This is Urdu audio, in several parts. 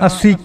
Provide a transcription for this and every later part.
80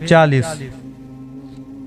40।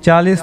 40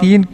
3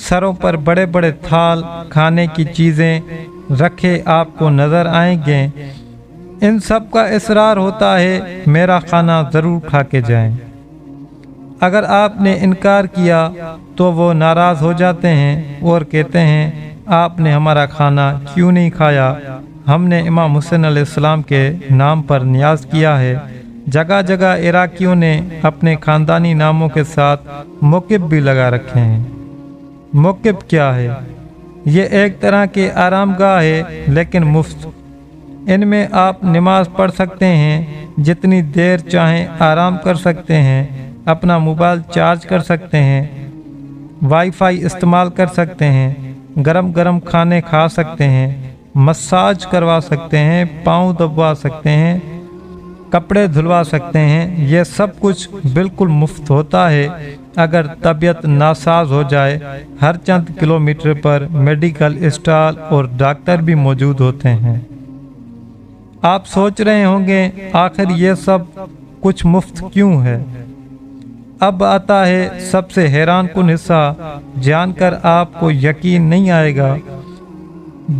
سروں پر بڑے بڑے تھال کھانے کی چیزیں رکھے آپ کو نظر آئیں گے۔ ان سب کا اصرار ہوتا ہے میرا کھانا ضرور کھا کے جائیں۔ اگر آپ نے انکار کیا تو وہ ناراض ہو جاتے ہیں اور کہتے ہیں آپ نے ہمارا کھانا کیوں نہیں کھایا؟ ہم نے امام حسین علیہ السلام کے نام پر نیاز کیا ہے۔ جگہ جگہ عراقیوں نے اپنے خاندانی ناموں کے ساتھ موقف بھی لگا رکھے ہیں۔ موقف کیا ہے؟ یہ ایک طرح کے آرام گاہ ہے لیکن مفت۔ ان میں آپ نماز پڑھ سکتے ہیں، جتنی دیر چاہیں آرام کر سکتے ہیں، اپنا موبائل چارج کر سکتے ہیں، وائی فائی استعمال کر سکتے ہیں، گرم گرم کھانے کھا سکتے ہیں، مساج کروا سکتے ہیں، پاؤں دبوا سکتے ہیں، کپڑے دھلوا سکتے ہیں۔ یہ سب کچھ بالکل مفت ہوتا ہے۔ اگر طبیعت ناساز ہو جائے ہر چند کلومیٹر پر میڈیکل اسٹال اور ڈاکٹر بھی موجود ہوتے ہیں۔ آپ سوچ رہے ہوں گے آخر یہ سب کچھ مفت کیوں ہے؟ اب آتا ہے سب سے حیران کن حصہ، جان کر آپ کو یقین نہیں آئے گا۔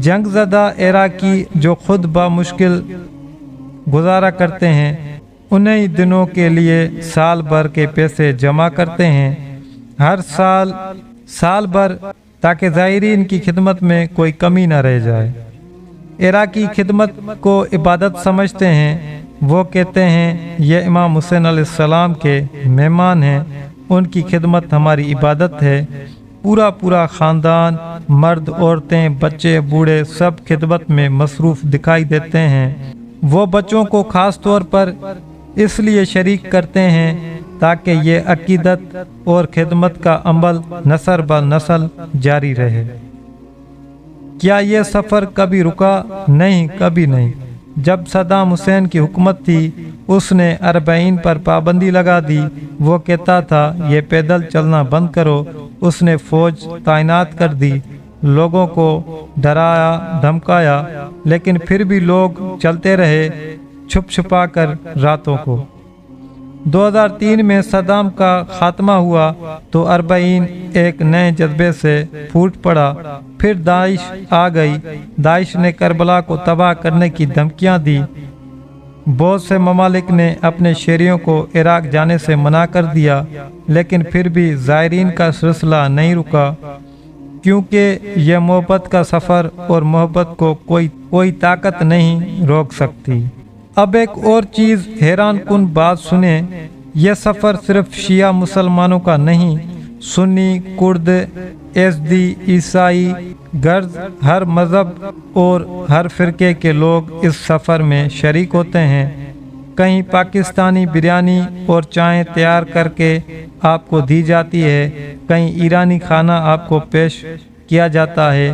جنگ زدہ عراقی جو خود بمشکل گزارا کرتے ہیں، انہی دنوں کے لیے سال بھر کے پیسے جمع کرتے ہیں، ہر سال بھر، تاکہ زائرین کی خدمت میں کوئی کمی نہ رہ جائے۔ عراقی خدمت کو عبادت سمجھتے ہیں۔ وہ کہتے ہیں یہ امام حسین علیہ السلام کے مہمان ہیں، ان کی خدمت ہماری عبادت ہے۔ پورا خاندان، مرد، عورتیں، بچے، بوڑھے سب خدمت میں مصروف دکھائی دیتے ہیں۔ وہ بچوں کو خاص طور پر اس لیے شریک کرتے ہیں تاکہ یہ عقیدت اور خدمت کا عمل نسل بہ نسل جاری رہے۔ کیا یہ سفر کبھی رکا؟ نہیں، کبھی نہیں۔ جب صدام حسین کی حکومت تھی اس نے 40 پر پابندی لگا دی۔ وہ کہتا تھا یہ پیدل چلنا بند کرو۔ اس نے فوج تعینات کر دی، لوگوں کو ڈرایا دھمکایا، لیکن پھر بھی لوگ چلتے رہے چھپ چھپا کر راتوں کو۔ 2003 میں صدام کا خاتمہ ہوا تو 40 ایک نئے جذبے سے پھوٹ پڑا۔ پھر داعش آ گئی۔ داعش نے کربلا کو تباہ کرنے کی دھمکیاں دی۔ بہت سے ممالک نے اپنے شہریوں کو عراق جانے سے منع کر دیا، لیکن پھر بھی زائرین کا سلسلہ نہیں رکا، کیونکہ یہ محبت کا سفر اور محبت کو کوئی طاقت نہیں روک سکتی۔ اب ایک اور چیز حیران کن بات سنیں، یہ سفر صرف شیعہ مسلمانوں کا نہیں، سنی، کرد، یزدی، عیسائی، گرز، ہر مذہب اور ہر فرقے کے لوگ اس سفر میں شریک ہوتے ہیں۔ کہیں پاکستانی بریانی اور چائے تیار کر کے آپ کو دی جاتی ہے، کہیں ایرانی کھانا آپ کو پیش کیا جاتا ہے۔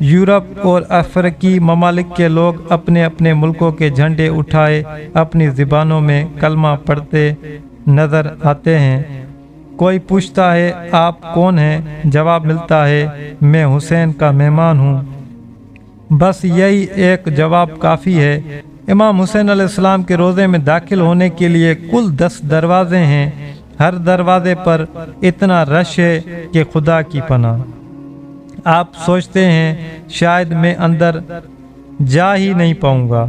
یورپ اور افریقی ممالک کے لوگ اپنے اپنے ملکوں کے جھنڈے اٹھائے اپنی زبانوں میں کلمہ پڑھتے نظر آتے ہیں۔ کوئی پوچھتا ہے آپ کون ہیں؟ جواب ملتا ہے میں حسین کا مہمان ہوں۔ بس یہی ایک جواب کافی ہے۔ امام حسین علیہ السلام کے روضے میں داخل ہونے کے لیے کل 10 دروازے ہیں۔ ہر دروازے پر اتنا رش ہے کہ خدا کی پناہ۔ آپ سوچتے ہیں شاید میں اندر جا ہی نہیں پاؤں گا،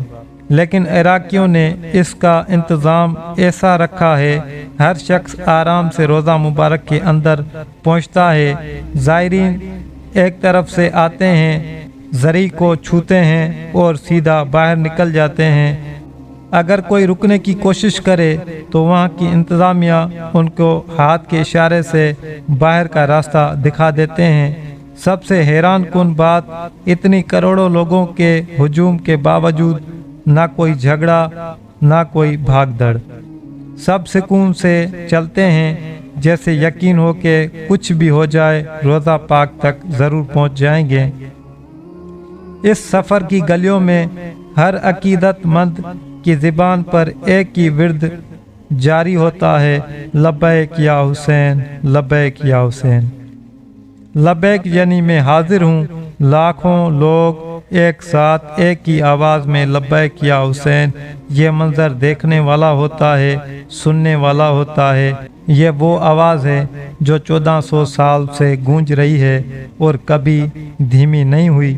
لیکن عراقیوں نے اس کا انتظام ایسا رکھا ہے، ہر شخص آرام سے روضہ مبارک کے اندر پہنچتا ہے۔ زائرین ایک طرف سے آتے ہیں، زری کو چھوتے ہیں اور سیدھا باہر نکل جاتے ہیں۔ اگر کوئی رکنے کی کوشش کرے تو وہاں کی انتظامیہ ان کو ہاتھ کے اشارے سے باہر کا راستہ دکھا دیتے ہیں۔ سب سے حیران کن بات، اتنی کروڑوں لوگوں کے ہجوم کے باوجود نہ کوئی جھگڑا، نہ کوئی بھاگ دوڑ، سب سکون سے چلتے ہیں، جیسے یقین ہو کہ کچھ بھی ہو جائے روضہ پاک تک ضرور پہنچ جائیں گے۔ اس سفر کی گلیوں میں ہر عقیدت مند کی زبان پر ایک ہی ورد جاری ہوتا ہے، لبیک یا حسین، لبیک یا حسین۔ لبیک یعنی میں حاضر ہوں۔ لاکھوں لوگ ایک ساتھ ایک ہی آواز میں لبیک یا حسین۔ یہ منظر دیکھنے والا ہوتا ہے، سننے والا ہوتا ہے، یہ وہ آواز ہے جو 1400 سال سے گونج رہی ہے اور کبھی دھیمی نہیں ہوئی۔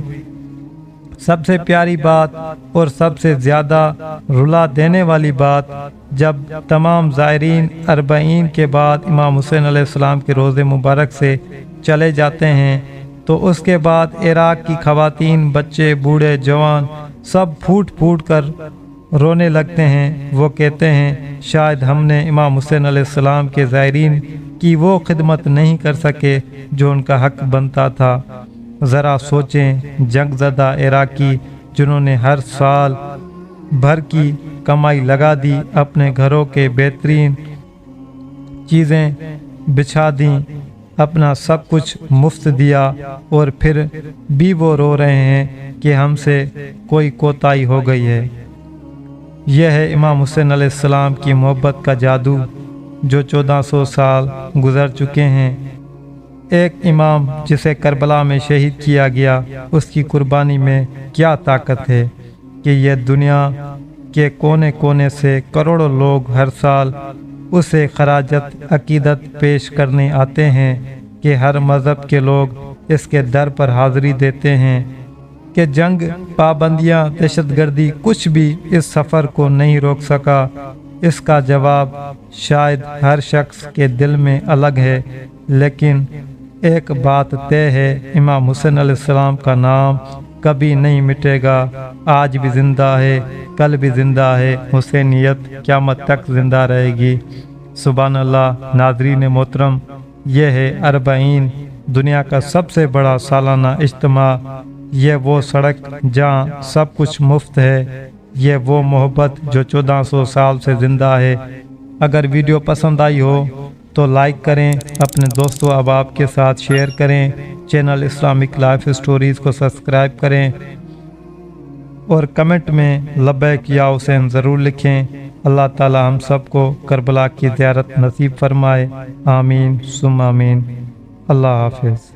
سب سے پیاری بات اور سب سے زیادہ رلا دینے والی بات، جب تمام زائرین 40 کے بعد امام حسین علیہ السلام کے روضے مبارک سے چلے جاتے ہیں تو اس کے بعد عراق کی خواتین، بچے، بوڑھے، جوان سب پھوٹ پھوٹ کر رونے لگتے ہیں۔ وہ کہتے ہیں شاید ہم نے امام حسین علیہ السلام کے زائرین کی وہ خدمت نہیں کر سکے جو ان کا حق بنتا تھا۔ ذرا سوچیں، جنگ زدہ عراقی جنہوں نے ہر سال بھر کی کمائی لگا دی، اپنے گھروں کے بہترین چیزیں بچھا دیں، اپنا سب کچھ مفت دیا، اور پھر بھی وہ رو رہے ہیں کہ ہم سے کوئی کوتاہی ہو گئی ہے۔ یہ ہے امام حسین علیہ السلام کی محبت کا جادو جو 1400 سال گزر چکے ہیں۔ ایک امام جسے کربلا میں شہید کیا گیا، اس کی قربانی میں کیا طاقت ہے کہ یہ دنیا کے کونے کونے سے کروڑوں لوگ ہر سال اسے خراجت عقیدت پیش کرنے آتے ہیں، کہ ہر مذہب کے لوگ اس کے در پر حاضری دیتے ہیں کہ جنگ، پابندیاں، دہشت گردی کچھ بھی اس سفر کو نہیں روک سکا۔ اس کا جواب شاید ہر شخص کے دل میں الگ ہے، لیکن ایک بات طے ہے، امام حسین علیہ السلام کا نام کبھی نہیں مٹے گا۔ آج بھی زندہ ہے، کل بھی زندہ ہے، حسینیت قیامت تک زندہ رہے گی۔ سبحان اللہ۔ ناظرین محترم، یہ ہے 40 دنیا کا سب سے بڑا سالانہ اجتماع۔ یہ وہ سڑک جہاں سب کچھ مفت ہے، یہ وہ محبت جو 1400 سال سے زندہ ہے۔ اگر ویڈیو پسند آئی ہو تو لائک کریں، اپنے دوستوں احباب کے ساتھ شیئر کریں، چینل اسلامک لائف سٹوریز کو سبسکرائب کریں، اور کمنٹ میں لبیک یا حسین ضرور لکھیں۔ اللہ تعالی ہم سب کو کربلا کی زیارت نصیب فرمائے، آمین ثم آمین۔ اللہ حافظ۔